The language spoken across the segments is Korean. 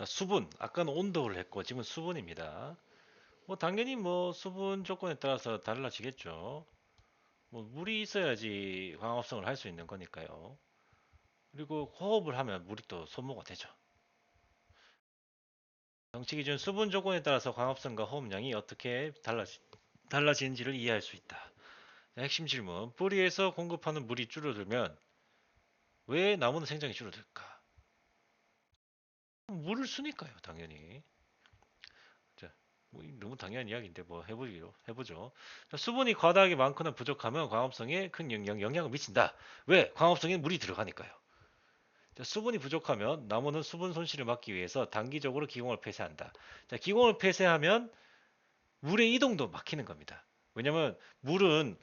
수분, 아까는 온도를 했고 지금은 수분입니다. 뭐 당연히 뭐 수분 조건에 따라서 달라지겠죠. 뭐 물이 있어야지 광합성을 할 수 있는 거니까요. 그리고 호흡을 하면 물이 또 소모가 되죠. 정치 기준 수분 조건에 따라서 광합성과 호흡량이 어떻게 달라지는지를 이해할 수 있다. 핵심 질문. 뿌리에서 공급하는 물이 줄어들면 왜 나무는 생장이 줄어들까? 물을 쓰니까요, 당연히. 자, 뭐 너무 당연한 이야기인데 뭐 해보죠. 자, 수분이 과다하게 많거나 부족하면 광합성에 큰 영향을 미친다. 왜? 광합성에 물이 들어가니까요. 자, 수분이 부족하면 나무는 수분 손실을 막기 위해서 단기적으로 기공을 폐쇄한다. 자, 기공을 폐쇄하면 물의 이동도 막히는 겁니다. 왜냐면 물은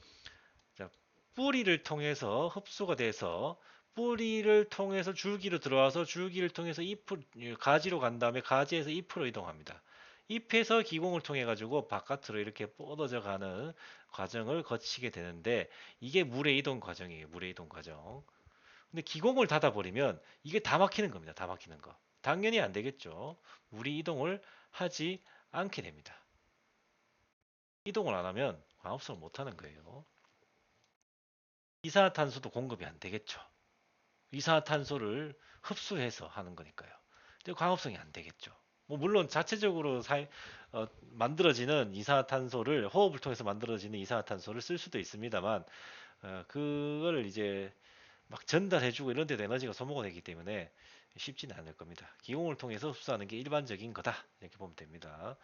자, 뿌리를 통해서 흡수가 돼서 뿌리를 통해서 줄기로 들어와서 줄기를 통해서 가지로 간 다음에 가지에서 잎으로 이동합니다. 잎에서 기공을 통해 가지고 바깥으로 이렇게 뻗어져 가는 과정을 거치게 되는데 이게 물의 이동 과정이에요. 물의 이동 과정. 근데 기공을 닫아버리면 이게 다 막히는 겁니다. 다 막히는 거. 당연히 안 되겠죠. 물이 이동을 하지 않게 됩니다. 이동을 안 하면 광합성을 못 하는 거예요. 이산화탄소도 공급이 안 되겠죠. 이산화탄소를 흡수해서 하는 거니까요. 근데 광합성이 안 되겠죠. 뭐 물론 자체적으로 만들어지는 이산화탄소를 호흡을 통해서 만들어지는 이산화탄소를 쓸 수도 있습니다만 그걸 이제 막 전달해주고 이런 데도 에너지가 소모가 되기 때문에 쉽지는 않을 겁니다. 기공을 통해서 흡수하는 게 일반적인 거다. 이렇게 보면 됩니다.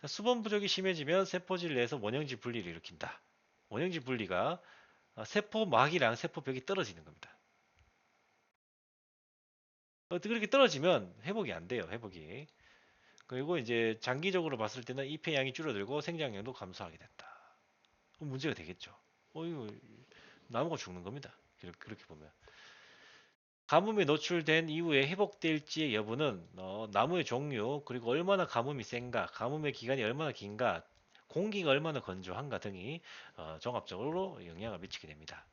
수분 부족이 심해지면 세포질 내에서 원형질 분리를 일으킨다. 원형질 분리가 세포막이랑 세포벽이 떨어지는 겁니다. 그렇게 떨어지면 회복이 안 돼요. 회복이. 그리고 이제 장기적으로 봤을 때는 잎의 양이 줄어들고 생장량도 감소하게 된다. 그럼 문제가 되겠죠. 이거 나무가 죽는 겁니다. 그렇게 보면. 가뭄에 노출된 이후에 회복될지의 여부는 나무의 종류, 그리고 얼마나 가뭄이 센가, 가뭄의 기간이 얼마나 긴가, 공기가 얼마나 건조한가 등이 종합적으로 영향을 미치게 됩니다.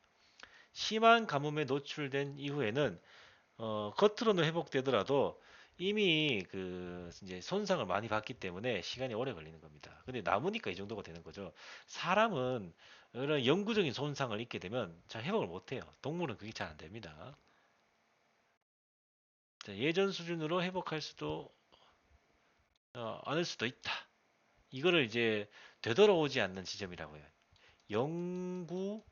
심한 가뭄에 노출된 이후에는 겉으로는 회복되더라도 이미 그 이제 손상을 많이 받기 때문에 시간이 오래 걸리는 겁니다. 근데 나무니까 이 정도가 되는 거죠. 사람은 이런 영구적인 손상을 입게 되면 잘 회복을 못 해요. 동물은 그게 잘 안 됩니다. 자, 예전 수준으로 회복할 수도 않을 수도 있다. 이거를 이제 되돌아오지 않는 지점이라고 해요. 영구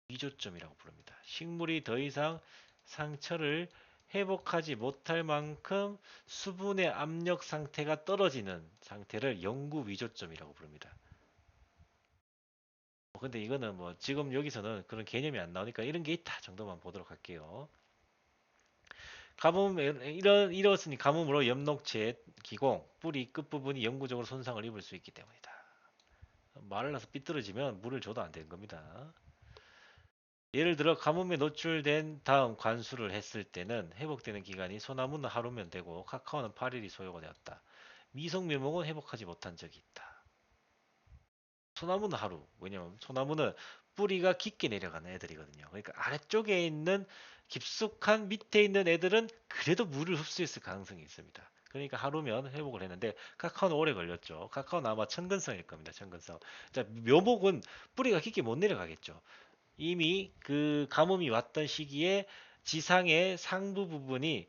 위조점이라고 부릅니다. 식물이 더 이상 상처를 회복하지 못할 만큼 수분의 압력 상태가 떨어지는 상태를 영구 위조점이라고 부릅니다. 근데 이거는 뭐 지금 여기서는 그런 개념이 안 나오니까 이런 게 있다 정도만 보도록 할게요. 이렇으니 가뭄으로 엽록체, 기공, 뿌리 끝부분이 영구적으로 손상을 입을 수 있기 때문이다. 말라서 삐뚤어지면 물을 줘도 안 되는 겁니다. 예를 들어 가뭄에 노출된 다음 관수를 했을 때는 회복되는 기간이 소나무는 하루면 되고 카카오는 8일이 소요가 되었다. 미성묘목은 회복하지 못한 적이 있다. 소나무는 하루. 왜냐면 소나무는 뿌리가 깊게 내려가는 애들이거든요. 그러니까 아래쪽에 있는 깊숙한 밑에 있는 애들은 그래도 물을 흡수했을 가능성이 있습니다. 그러니까 하루면 회복을 했는데 카카오는 오래 걸렸죠. 카카오는 아마 천근성일 겁니다. 천근성. 자, 묘목은 뿌리가 깊게 못 내려가겠죠. 이미 그 가뭄이 왔던 시기에 지상의 상부 부분이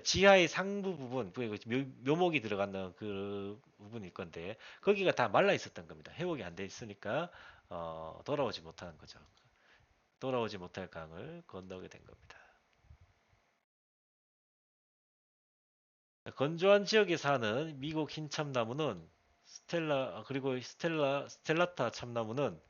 지하의 상부 부분, 그 묘목이 들어가는 그 부분일 건데 거기가 다 말라 있었던 겁니다. 회복이 안 돼 있으니까 돌아오지 못하는 거죠. 돌아오지 못할 강을 건너게 된 겁니다. 건조한 지역에 사는 미국 흰 참나무는 그리고 스텔라타 참나무는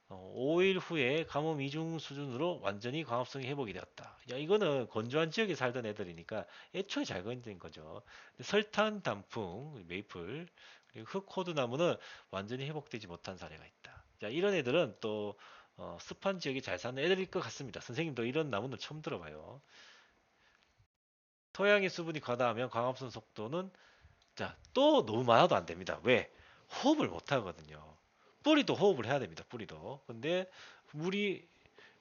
5일 후에 가뭄 이중 수준으로 완전히 광합성이 회복이 되었다. 야, 이거는 건조한 지역에 살던 애들이니까 애초에 잘 건진 거죠. 설탄 단풍, 메이플, 그리고 흑호두 나무는 완전히 회복되지 못한 사례가 있다. 자, 이런 애들은 또 습한 지역에 잘 사는 애들일 것 같습니다. 선생님도 이런 나무는 처음 들어봐요. 토양의 수분이 과다하면 광합성 속도는 자, 또 너무 많아도 안 됩니다. 왜? 호흡을 못 하거든요. 뿌리도 호흡을 해야 됩니다. 뿌리도. 근데 물이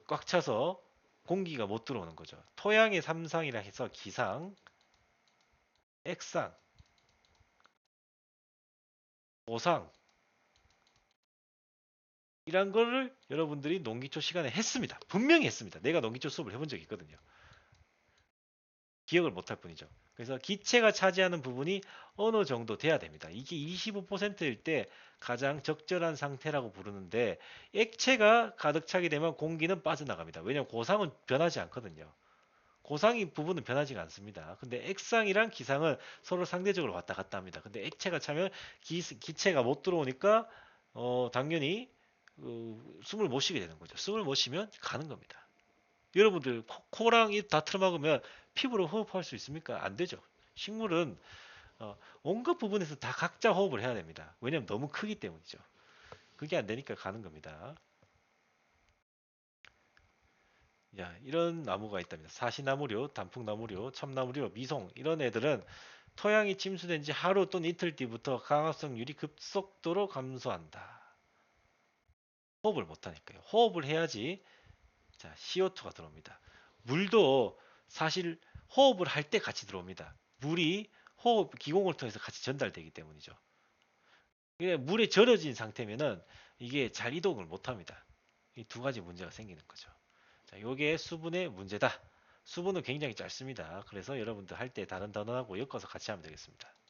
꽉 차서 공기가 못 들어오는 거죠. 토양의 삼상이라 해서 기상, 액상, 오상 이란 거를 여러분들이 농기초 시간에 했습니다. 분명히 했습니다. 내가 농기초 수업을 해본 적이 있거든요. 기억을 못할 뿐이죠. 그래서 기체가 차지하는 부분이 어느 정도 돼야 됩니다. 이게 25%일 때 가장 적절한 상태라고 부르는데 액체가 가득 차게 되면 공기는 빠져나갑니다. 왜냐하면 고상은 변하지 않거든요. 고상이 부분은 변하지가 않습니다. 근데 액상이랑 기상은 서로 상대적으로 왔다 갔다 합니다. 근데 액체가 차면 기체가 못 들어오니까 당연히 숨을 못 쉬게 되는 거죠. 숨을 못 쉬면 가는 겁니다. 여러분들 코랑 입 다 틀어막으면 피부로 호흡할 수 있습니까? 안 되죠. 식물은 온갖 부분에서 다 각자 호흡을 해야 됩니다. 왜냐하면 너무 크기 때문이죠. 그게 안 되니까 가는 겁니다. 야, 이런 나무가 있답니다. 사시나무류, 단풍나무류, 참나무류, 미송 이런 애들은 토양이 침수된 지 하루 또는 이틀 뒤부터 강합성률이 급속도로 감소한다. 호흡을 못하니까요. 호흡을 해야지 자, CO2가 들어옵니다. 물도 사실 호흡을 할 때 같이 들어옵니다. 물이 호흡, 기공을 통해서 같이 전달되기 때문이죠. 이게 물에 절여진 상태면은 이게 잘 이동을 못 합니다. 이 두 가지 문제가 생기는 거죠. 자, 요게 수분의 문제다. 수분은 굉장히 짧습니다. 그래서 여러분들 할 때 다른 단어하고 엮어서 같이 하면 되겠습니다.